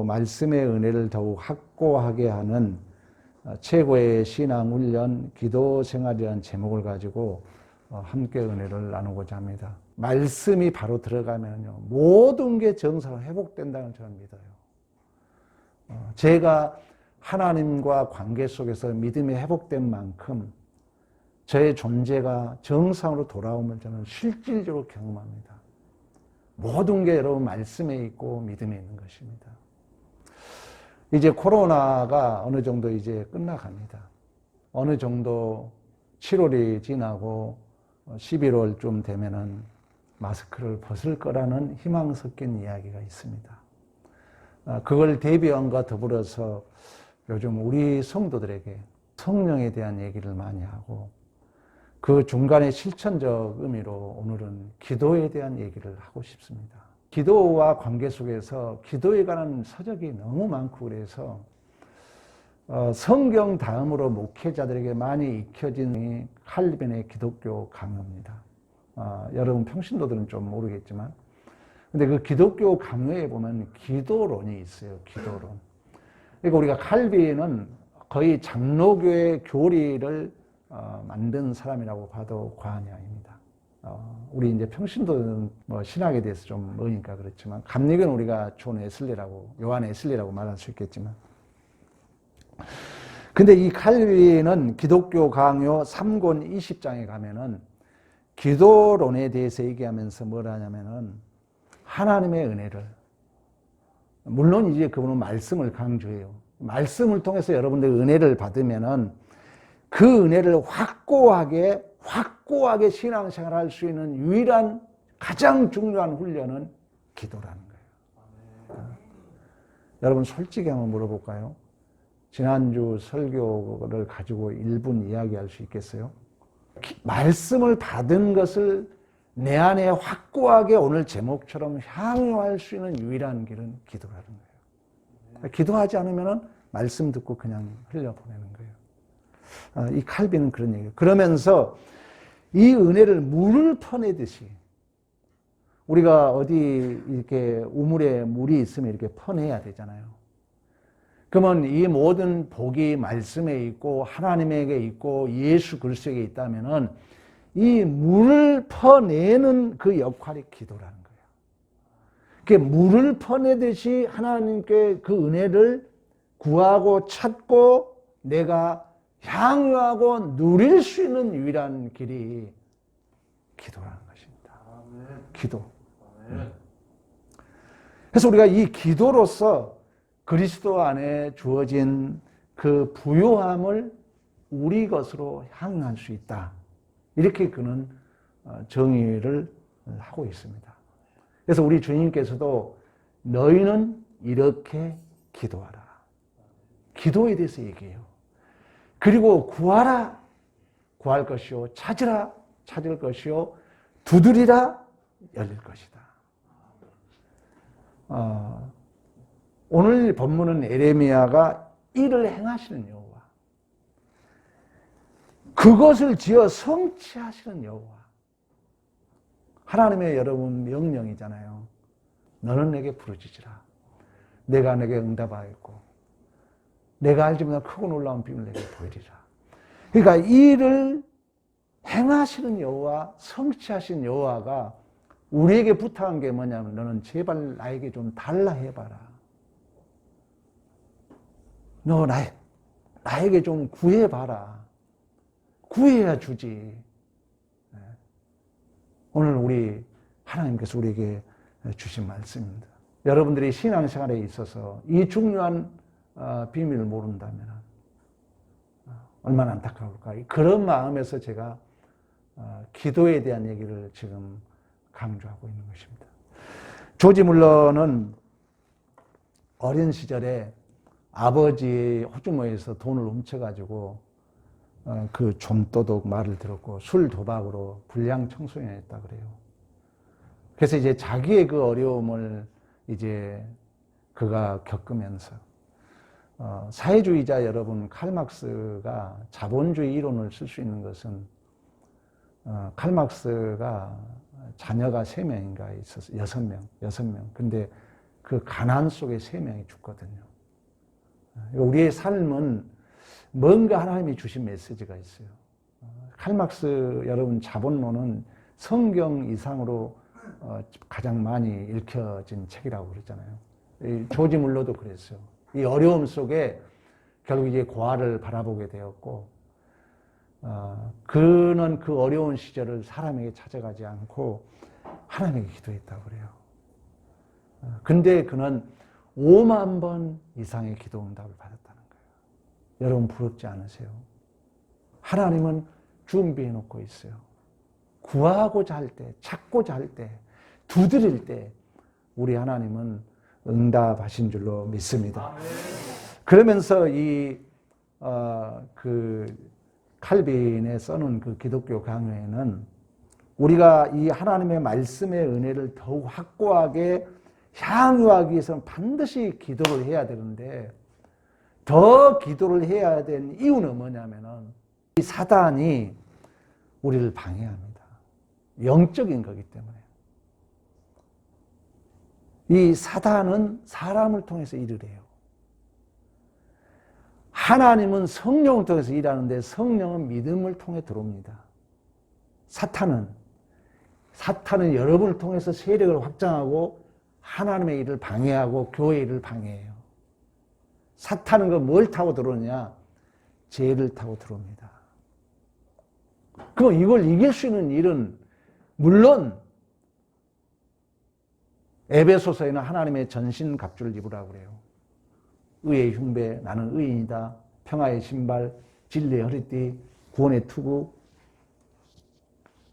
말씀의 은혜를 더욱 확고하게 하는 최고의 신앙 훈련 기도 생활이라는 제목을 가지고 함께 은혜를 나누고자 합니다. 말씀이 바로 들어가면요, 모든 게 정상 회복된다는 저는 믿어요. 제가 하나님과 관계 속에서 믿음이 회복된 만큼 저의 존재가 정상으로 돌아오면 저는 실질적으로 경험합니다. 모든 게 여러분 말씀에 있고 믿음에 있는 것입니다. 이제 코로나가 어느 정도 이제 끝나갑니다. 어느 정도 7월이 지나고 11월쯤 되면은 마스크를 벗을 거라는 희망 섞인 이야기가 있습니다. 그걸 대비함과 더불어서 요즘 우리 성도들에게 성령에 대한 얘기를 많이 하고 그 중간에 실천적 의미로 오늘은 기도에 대한 얘기를 하고 싶습니다. 기도와 관계 속에서 기도에 관한 서적이 너무 많고 그래서 성경 다음으로 목회자들에게 많이 익혀진 칼빈의 기독교 강요입니다. 여러분 평신도들은 좀 모르겠지만 근데 그 기독교 강요에 보면 기도론이 있어요. 기도론. 그러니까 우리가 칼빈은 거의 장로교의 교리를 만든 사람이라고 봐도 과언이 아닙니다. 우리 이제 평신도는 뭐 신학에 대해서 좀 뭐니까 그렇지만 감리교는 우리가 존 웨슬리라고 요한 웨슬리라고 말할 수 있겠지만 근데 이 칼빈은 기독교 강요 3권 20장에 가면은 기도론에 대해서 얘기하면서 뭘 하냐면은 하나님의 은혜를 물론 이제 그분은 말씀을 강조해요. 말씀을 통해서 여러분들 은혜를 받으면은 그 은혜를 확고하게 신앙생활을 할 수 있는 유일한 가장 중요한 훈련은 기도라는 거예요. 여러분 솔직히 한번 물어볼까요? 지난주 설교를 가지고 1분 이야기할 수 있겠어요? 말씀을 받은 것을 내 안에 확고하게 오늘 제목처럼 향유할 수 있는 유일한 길은 기도라는 거예요. 기도하지 않으면 말씀 듣고 그냥 흘려보내는 거예요. 이 칼빈은 그런 얘기예요. 그러면서 이 은혜를 물을 퍼내듯이 우리가 어디 이렇게 우물에 물이 있으면 이렇게 퍼내야 되잖아요. 그러면 이 모든 복이 말씀에 있고 하나님에게 있고 예수 그리스도에게 있다면은 이 물을 퍼내는 그 역할이 기도라는 거예요. 그게 물을 퍼내듯이 하나님께 그 은혜를 구하고 찾고 내가 향유하고 누릴 수 있는 유일한 길이 기도라는 것입니다. 기도. 그래서 우리가 이 기도로서 그리스도 안에 주어진 그 부요함을 우리 것으로 향유할 수 있다. 이렇게 그는 정의를 하고 있습니다. 그래서 우리 주님께서도 너희는 이렇게 기도하라. 기도에 대해서 얘기해요. 그리고 구하라, 구할 것이요. 찾으라, 찾을 것이요. 두드리라, 열릴 것이다. 오늘 본문은 에레미야가 이를 행하시는 여호와, 그것을 지어 성취하시는 여호와, 하나님의 여러분 명령이잖아요. 너는 내게 부르짖으라. 내가 내게 응답하였고 내가 알지 못한 크고 놀라운 비밀을 내게 보이리라. 그러니까 이를 행하시는 여호와, 성취하신 여호와가 우리에게 부탁한 게 뭐냐면 너는 제발 나에게 좀 달라 해봐라. 너 나에게 좀 구해봐라. 구해야 주지. 오늘 우리 하나님께서 우리에게 주신 말씀입니다. 여러분들이 신앙생활에 있어서 이 중요한 비밀을 모른다면 얼마나 안타까울까. 그런 마음에서 제가 기도에 대한 얘기를 지금 강조하고 있는 것입니다. 조지 물러는 어린 시절에 아버지 호주머니에서 돈을 훔쳐가지고 그 좀도둑 말을 들었고 술 도박으로 불량 청소년이었다 그래요. 그래서 이제 자기의 그 어려움을 이제 그가 겪으면서 사회주의자 여러분 칼막스가 자본주의 이론을 쓸 수 있는 것은 칼막스가 자녀가 3명인가 있었어요. 6명. 근데 그 가난 속에 3명이 죽거든요. 우리의 삶은 뭔가 하나님이 주신 메시지가 있어요. 칼막스 여러분 자본론은 성경 이상으로 가장 많이 읽혀진 책이라고 그러잖아요. 조지 물러도 그랬어요. 이 어려움 속에 결국 이제 고아를 바라보게 되었고, 그는 그 어려운 시절을 사람에게 찾아가지 않고 하나님에게 기도했다고 그래요. 근데 그는 5만 번 이상의 기도 응답을 받았다는 거예요. 여러분 부럽지 않으세요? 하나님은 준비해 놓고 있어요. 구하고자 할 때, 찾고자 할 때, 두드릴 때 우리 하나님은 응답하신 줄로 믿습니다. 그러면서 그 칼빈에 써놓은 그 기독교 강요에는 우리가 이 하나님의 말씀의 은혜를 더욱 확고하게 향유하기 위해서는 반드시 기도를 해야 되는데, 더 기도를 해야 되는 이유는 뭐냐면은 이 사단이 우리를 방해합니다. 영적인 거기 때문에. 이 사단은 사람을 통해서 일을 해요. 하나님은 성령을 통해서 일하는데 성령은 믿음을 통해 들어옵니다. 사탄은 여러분을 통해서 세력을 확장하고 하나님의 일을 방해하고 교회의 일을 방해해요. 사탄은 뭘 타고 들어오느냐? 죄를 타고 들어옵니다. 그럼 이걸 이길 수 있는 일은 물론 에베소서에는 하나님의 전신 갑주를 입으라고 그래요. 의의 흉배, 나는 의인이다. 평화의 신발, 진리의 허리띠, 구원의 투구,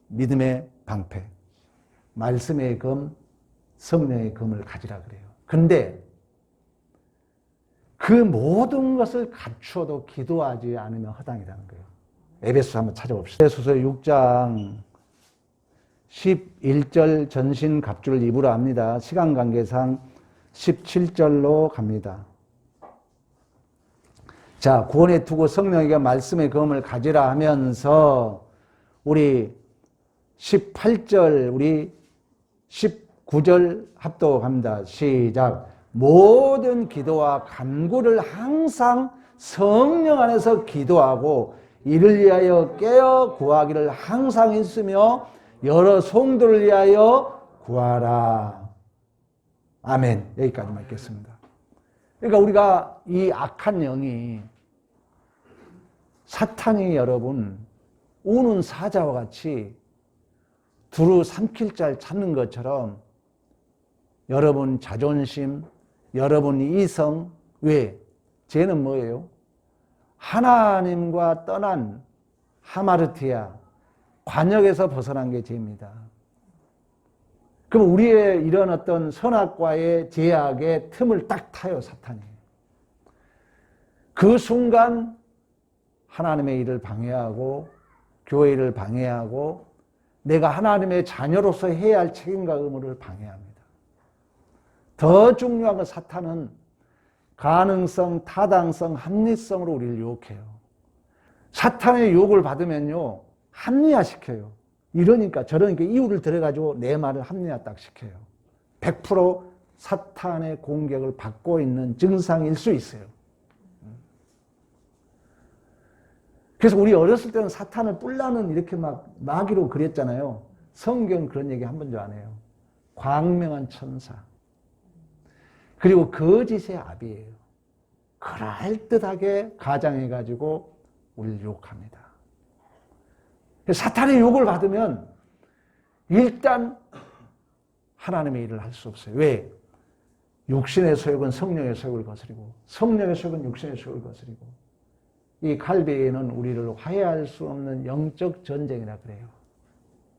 믿음의 방패, 말씀의 검, 성령의 검을 가지라 그래요. 근데 그 모든 것을 갖추어도 기도하지 않으면 허당이라는 거예요. 에베소서 한번 찾아봅시다. 에베소서 6장 11절 전신 갑주를 입으라 합니다. 시간 관계상 17절로 갑니다. 자, 구원의 투구 성령에게 말씀의 검을 가지라 하면서 우리 18절, 우리 19절 합독합니다. 시작. 모든 기도와 간구를 항상 성령 안에서 기도하고 이를 위하여 깨어 구하기를 항상 있으며 여러 성도를 위하여 구하라. 아멘. 여기까지만 읽겠습니다. 그러니까 우리가 이 악한 영이, 사탄이 여러분 우는 사자와 같이 두루 삼킬 잘 찾는 것처럼 여러분 자존심, 여러분 이성, 왜? 죄는 뭐예요? 하나님과 떠난 하마르티아, 관역에서 벗어난 게 죄입니다. 그럼 우리의 이런 어떤 선악과의 제약의 틈을 딱 타요, 사탄이. 그 순간 하나님의 일을 방해하고 교회 일을 방해하고 내가 하나님의 자녀로서 해야 할 책임과 의무를 방해합니다. 더 중요한 건 사탄은 가능성, 타당성, 합리성으로 우리를 유혹해요. 사탄의 유혹을 받으면요, 합리화시켜요. 이러니까 저러니까 이유를 들어가지고 내 말을 합리화 딱 시켜요. 100% 사탄의 공격을 받고 있는 증상일 수 있어요. 그래서 우리 어렸을 때는 사탄을 뿔라는 이렇게 막 마귀로 그렸잖아요. 성경 그런 얘기 한 번도 안 해요. 광명한 천사. 그리고 거짓의 아비예요. 그럴듯하게 가장해가지고 우리를 유혹합니다. 사탄의 유혹을 받으면 일단 하나님의 일을 할 수 없어요. 왜? 육신의 소욕은 성령의 소욕을 거스리고 성령의 소욕은 육신의 소욕을 거스리고 이 칼빈은 우리를 화해할 수 없는 영적 전쟁이라 그래요.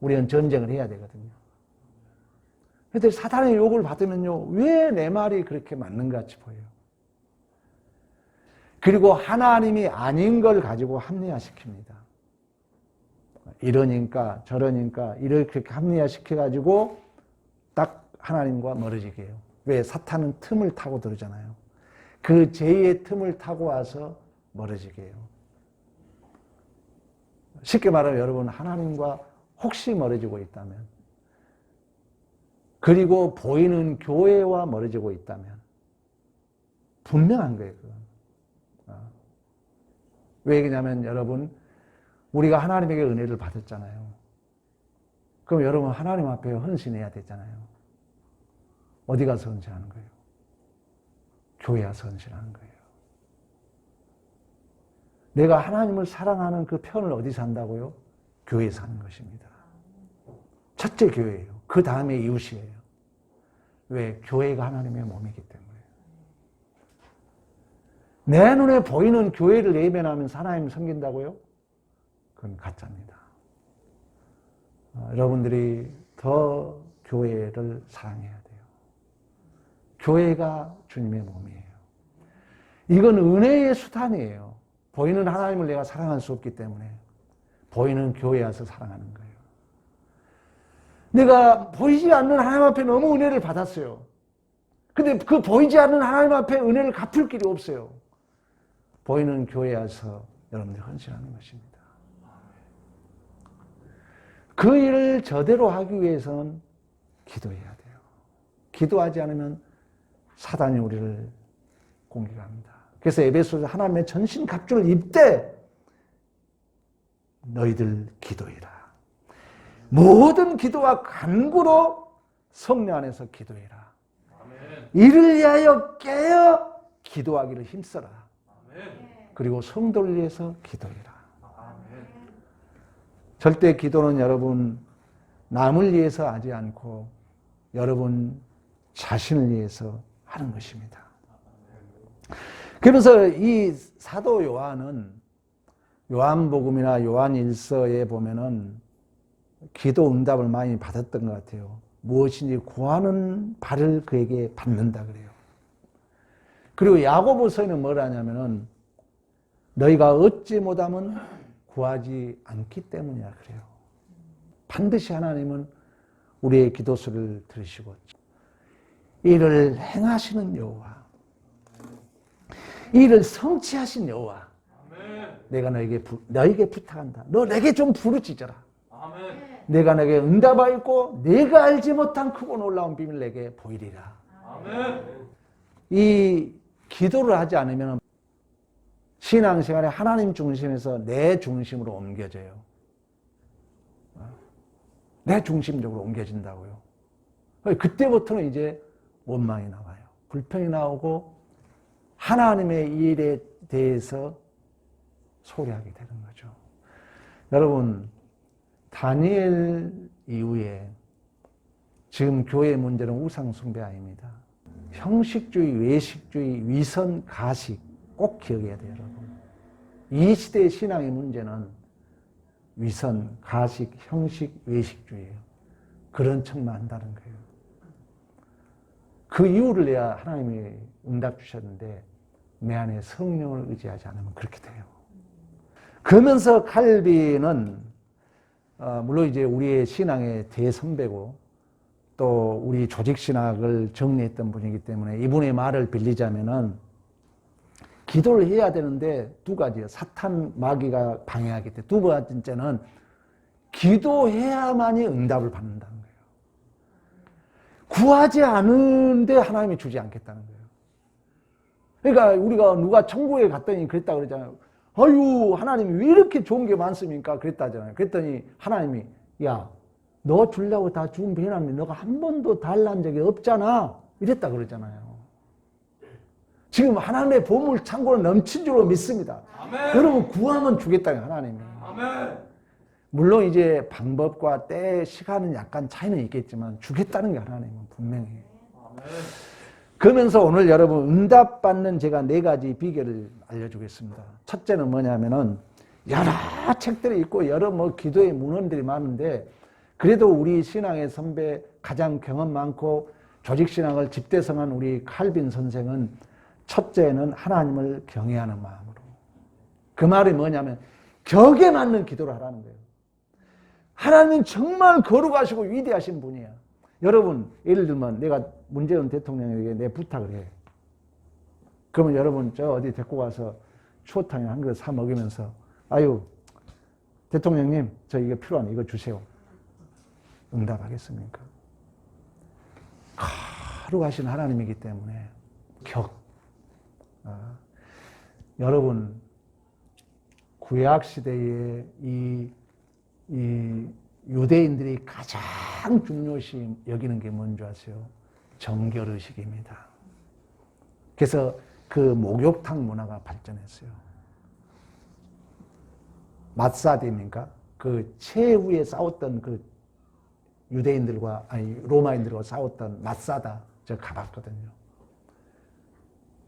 우리는 전쟁을 해야 되거든요. 그런데 사탄의 유혹을 받으면요, 왜 내 말이 그렇게 맞는 것 같이 보여요. 그리고 하나님이 아닌 걸 가지고 합리화시킵니다. 이러니까 저러니까 이렇게 합리화시켜가지고 딱 하나님과 멀어지게 해요. 왜? 사탄은 틈을 타고 들어오잖아요. 그 죄의 틈을 타고 와서 멀어지게 해요. 쉽게 말하면 여러분, 하나님과 혹시 멀어지고 있다면 그리고 보이는 교회와 멀어지고 있다면 분명한 거예요. 그건. 왜 그러냐면 여러분, 우리가 하나님에게 은혜를 받았잖아요. 그럼 여러분 하나님 앞에 헌신해야 되잖아요. 어디 가서 헌신하는 거예요? 교회 와서 헌신하는 거예요. 내가 하나님을 사랑하는 그 편을 어디서 한다고요? 교회에서 하는 것입니다. 첫째 교회예요. 그 다음에 이웃이에요. 왜? 교회가 하나님의 몸이기 때문에. 내 눈에 보이는 교회를 예배하면서 하나님을 섬긴다고요? 그건 가짜입니다. 여러분들이 더 교회를 사랑해야 돼요. 교회가 주님의 몸이에요. 이건 은혜의 수단이에요. 보이는 하나님을 내가 사랑할 수 없기 때문에 보이는 교회에 와서 사랑하는 거예요. 내가 보이지 않는 하나님 앞에 너무 은혜를 받았어요. 근데 그 보이지 않는 하나님 앞에 은혜를 갚을 길이 없어요. 보이는 교회에 와서 여러분들이 헌신하는 것입니다. 그 일을 저대로 하기 위해서는 기도해야 돼요. 기도하지 않으면 사단이 우리를 공격합니다. 그래서 에베소서 하나님의 전신 갑주를 입되 너희들 기도해라. 모든 기도와 간구로 성령 안에서 기도해라. 아멘. 이를 위하여 깨어 기도하기를 힘써라. 아멘. 그리고 성도를 위해서 기도해라. 아멘. 절대 기도는 여러분 남을 위해서 하지 않고 여러분 자신을 위해서 하는 것입니다. 그러면서 이 사도 요한은 요한복음이나 요한일서에 보면은 기도 응답을 많이 받았던 것 같아요. 무엇인지 구하는 바를 그에게 받는다 그래요. 그리고 야고보서에는 뭘 하냐면은 너희가 얻지 못하면 구하지 않기 때문이야 그래요. 반드시 하나님은 우리의 기도 소리를 들으시고 이를 행하시는 여호와, 이를 성취하신 여호와, 내가 너에게 부탁한다. 너 내게 좀 부르짖어라. 아멘. 내가 내게 응답하였고 내가 알지 못한 크고 놀라운 비밀 내게 보이리라. 아멘. 이 기도를 하지 않으면 신앙생활에 하나님 중심에서 내 중심으로 옮겨져요. 내 중심적으로 옮겨진다고요. 그때부터는 이제 원망이 나와요. 불평이 나오고 하나님의 일에 대해서 소리하게 되는 거죠. 여러분, 다니엘 이후에 지금 교회의 문제는 우상숭배 아닙니다. 형식주의, 외식주의, 위선, 가식 꼭 기억해야 돼요, 여러분. 이 시대의 신앙의 문제는 위선, 가식, 형식, 외식주의예요. 그런 척만 한다는 거예요. 그 이유를 내야 하나님이 응답 주셨는데 내 안에 성령을 의지하지 않으면 그렇게 돼요. 그러면서 칼빈은 물론 이제 우리의 신앙의 대선배고 또 우리 조직신학을 정리했던 분이기 때문에 이분의 말을 빌리자면은 기도를 해야 되는데 두 가지예요. 사탄 마귀가 방해하기 때문에. 두 번째는 기도해야만이 응답을 받는다는 거예요. 구하지 않은데 하나님이 주지 않겠다는 거예요. 그러니까 우리가 누가 천국에 갔더니 그랬다 그러잖아요. 아유, 하나님이 왜 이렇게 좋은 게 많습니까? 그랬다잖아요. 그랬더니 하나님이 야, 너 주려고 다 준비해놨는데 너가 한 번도 달란 적이 없잖아. 이랬다 그러잖아요. 지금 하나님의 보물 창고는 넘친 줄로 믿습니다. 아멘. 여러분 구하면 주겠다는 하나님이. 아멘. 물론 이제 방법과 때, 시간은 약간 차이는 있겠지만 주겠다는 게 하나님은 분명히. 아멘. 그러면서 오늘 여러분 응답받는 제가 4가지 비결을 알려주겠습니다. 첫째는 뭐냐면은 여러 책들이 있고 여러 기도의 문헌들이 많은데 그래도 우리 신앙의 선배 가장 경험 많고 조직신앙을 집대성한 우리 칼빈 선생은 첫째는 하나님을 경외하는 마음으로. 그 말이 뭐냐면 격에 맞는 기도를 하라는 거예요. 하나님은 정말 거룩하시고 위대하신 분이야. 여러분 예를 들면 내가 문재인 대통령에게 내 부탁을 해. 그러면 여러분 저 어디 데리고 가서 추어탕이나 한 그릇 사 먹이면서 아유 대통령님 저 이거 필요하네 이거 주세요. 응답하겠습니까? 거룩하신 하나님이기 때문에 여러분 구약 시대에 이 유대인들이 가장 중요시 여기는 게 뭔지 아세요? 정결의식입니다. 그래서 그 목욕탕 문화가 발전했어요. 마사디입니까? 그 최후에 싸웠던 그 유대인들과 로마인들과 싸웠던 마사다 제가 가봤거든요.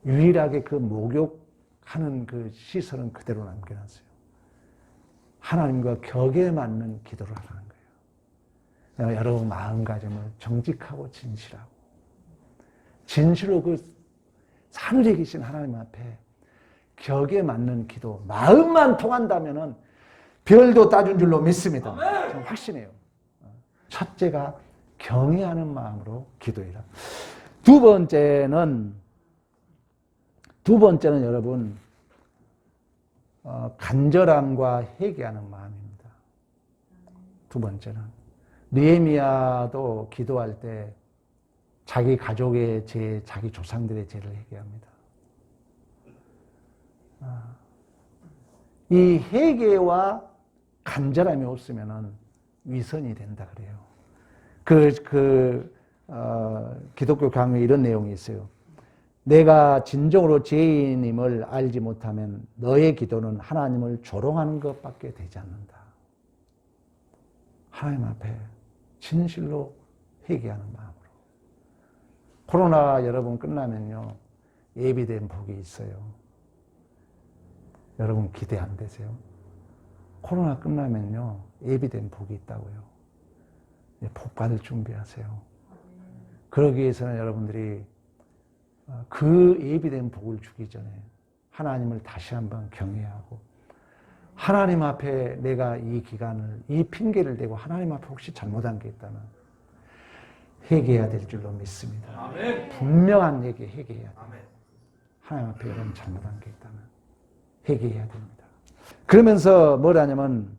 유일하게 그 목욕하는 그 시설은 그대로 남겨놨어요. 하나님과 격에 맞는 기도를 하라는 거예요. 여러분 마음가짐을 정직하고 진실하고 진실로 그 하늘에 계신 하나님 앞에 격에 맞는 기도, 마음만 통한다면은 별도 따준 줄로 믿습니다. 저는 확신해요. 첫째가 경외하는 마음으로 기도해라. 두 번째는 여러분 간절함과 회개하는 마음입니다. 두 번째는 느헤미야도 기도할 때 자기 가족의 죄, 자기 조상들의 죄를 회개합니다. 이 회개와 간절함이 없으면은 위선이 된다 그래요. 기독교 강의에 이런 내용이 있어요. 내가 진정으로 죄인임을 알지 못하면 너의 기도는 하나님을 조롱하는 것밖에 되지 않는다. 하나님 앞에 진실로 회개하는 마음으로. 코로나 여러분 끝나면요, 예비된 복이 있어요. 여러분 기대 안 되세요? 코로나 끝나면요, 예비된 복이 있다고요. 복 받을 준비하세요. 그러기 위해서는 여러분들이 그 예비된 복을 주기 전에 하나님을 다시 한번 경외하고 하나님 앞에 내가 이 기간을, 이 핑계를 대고 하나님 앞에 혹시 잘못한 게 있다면 회개해야 될 줄로 믿습니다. 아멘. 분명한 회개해야 됩니다. 하나님 앞에 여러분 잘못한 게 있다면 회개해야 됩니다. 그러면서 뭐라냐면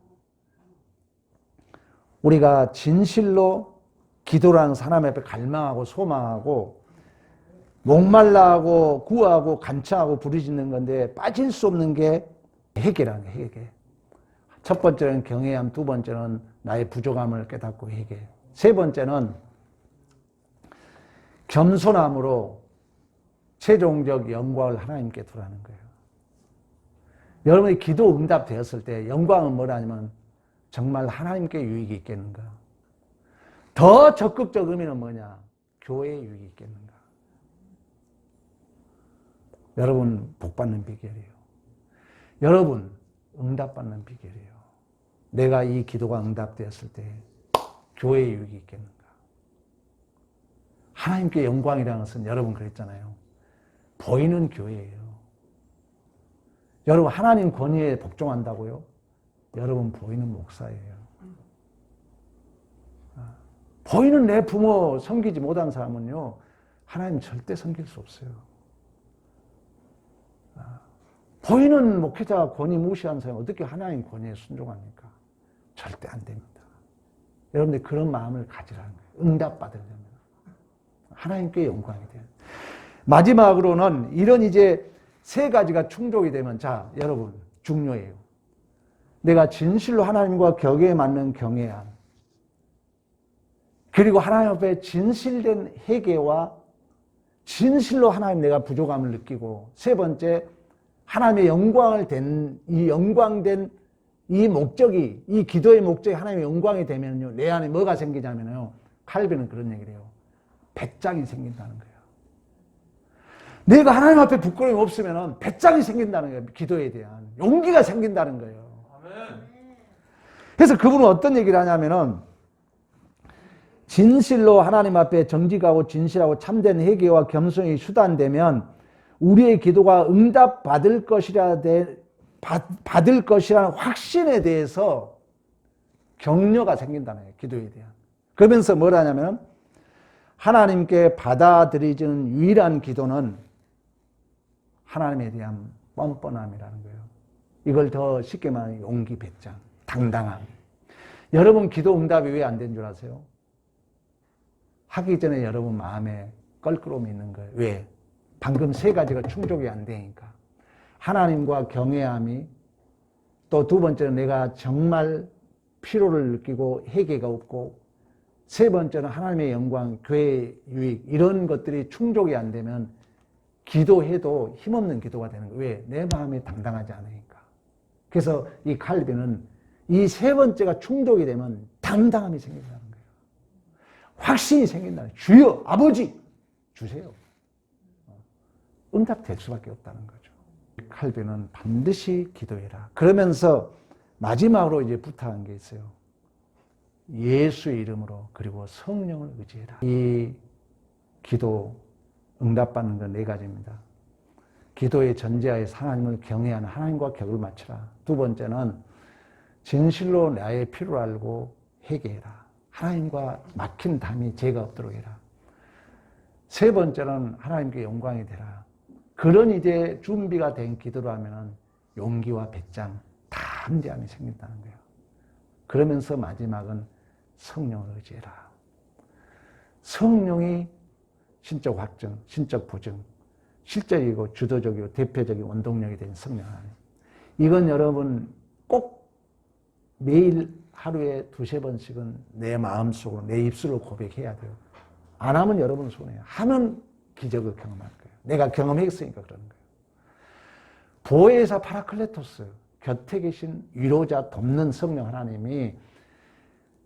우리가 진실로 기도라는 사람 앞에 갈망하고 소망하고 목말라하고 구하고 간청하고 부르짖는 건데 빠질 수 없는 게 회개라는 게 회개. 첫 번째는 경외함, 두 번째는 나의 부족함을 깨닫고 회개. 세 번째는 겸손함으로 최종적 영광을 하나님께 두라는 거예요. 여러분이 기도 응답되었을 때 영광은 뭐라냐면 정말 하나님께 유익이 있겠는가? 더 적극적 의미는 뭐냐? 교회에 유익이 있겠는가? 여러분 복받는 비결이에요. 여러분 응답받는 비결이에요. 내가 이 기도가 응답되었을 때 교회에 유익이 있겠는가? 하나님께 영광이라는 것은 여러분 그랬잖아요. 보이는 교회예요. 여러분 하나님 권위에 복종한다고요? 여러분 보이는 목사예요. 보이는 내 부모 섬기지 못한 사람은요, 하나님 절대 섬길 수 없어요. 보이는 목회자 권위 무시한 사람이 어떻게 하나님 권위에 순종합니까? 절대 안 됩니다. 여러분들 그런 마음을 가지라는 거예요. 응답받으려면. 하나님께 영광이 돼요. 마지막으로는 이런 이제 세 가지가 충족이 되면, 자, 여러분, 중요해요. 내가 진실로 하나님과 격에 맞는 경외함, 그리고 하나님 앞에 진실된 회개와 진실로 하나님 내가 부족함을 느끼고, 세 번째, 하나님의 영광을 이 영광된 이 목적이, 이 기도의 목적이 하나님의 영광이 되면요, 내 안에 뭐가 생기냐면요, 칼빈은 그런 얘기를 해요. 배짱이 생긴다는 거예요. 내가 하나님 앞에 부끄러움이 없으면 배짱이 생긴다는 거예요. 기도에 대한 용기가 생긴다는 거예요. 그래서 그분은 어떤 얘기를 하냐면은, 진실로 하나님 앞에 정직하고 진실하고 참된 회개와 겸손이 수단되면 우리의 기도가 응답받을 받을 것이라는 확신에 대해서 격려가 생긴다는 거예요. 기도에 대한. 그러면서 뭐라냐면, 하나님께 받아들이지는 유일한 기도는 하나님에 대한 뻔뻔함이라는 거예요. 이걸 더 쉽게 말하면 용기, 배짱, 당당함. 여러분 기도 응답이 왜 안 된 줄 아세요? 하기 전에 여러분 마음에 껄끄러움이 있는 거예요. 왜? 방금 세 가지가 충족이 안 되니까. 하나님과 경외함이, 또 두 번째는 내가 정말 피로를 느끼고 회개가 없고, 세 번째는 하나님의 영광, 교회의 유익, 이런 것들이 충족이 안 되면 기도해도 힘없는 기도가 되는 거예요. 왜? 내 마음이 당당하지 않으니까. 그래서 이 칼빈은 이 세 번째가 충족이 되면 당당함이 생긴다는 거예요. 확신이 생긴다는 거예요. 주여, 아버지, 주세요. 응답될 수밖에 없다는 거죠. 칼빈은 반드시 기도해라. 그러면서 마지막으로 이제 부탁한 게 있어요. 예수의 이름으로, 그리고 성령을 의지해라. 이 기도 응답받는 건 네 가지입니다. 기도의 전제하에서 하나님을 경외하는, 하나님과 격을 맞춰라. 두 번째는 진실로 나의 필요를 알고 회개해라. 하나님과 막힌 담이 죄가 없도록 해라. 세 번째는 하나님께 영광이 되라. 그런 이제 준비가 된 기도를 하면은 용기와 배짱, 담대함이 생긴다는 거예요. 그러면서 마지막은 성령을 의지해라. 성령이 신적 확증, 신적 보증, 실제이고 주도적이고 대표적인 원동력이 된 성령 하나님. 이건 여러분 꼭 매일 하루에 두세 번씩은 내 마음속으로, 내 입술로 고백해야 돼요. 안 하면 여러분 손해요. 하면 기적을 경험할 거예요. 내가 경험했으니까 그러는 거예요. 보혜사 파라클레토스, 곁에 계신 위로자, 돕는 성령 하나님이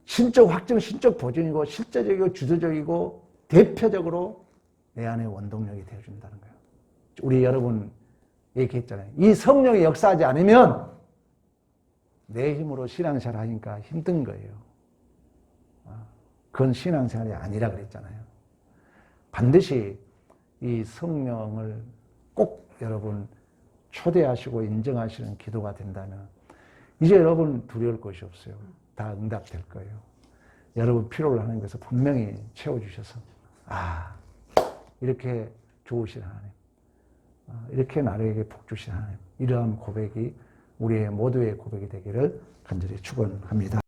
신적 확증, 신적 보증이고 실제적이고 주도적이고 대표적으로 내 안에 원동력이 되어준다는 거예요. 우리 여러분 얘기했잖아요. 이 성령이 역사하지 않으면 내 힘으로 신앙생활 하니까 힘든 거예요. 그건 신앙생활이 아니라 그랬잖아요. 반드시 이 성령을 꼭 여러분 초대하시고 인정하시는 기도가 된다면 이제 여러분 두려울 것이 없어요. 다 응답될 거예요. 여러분 필요를 하는 것을 분명히 채워주셔서 이렇게 좋으신 하나님, 이렇게 나에게 복 주신 하나님, 이러한 고백이 우리의 모두의 고백이 되기를 간절히 축원합니다.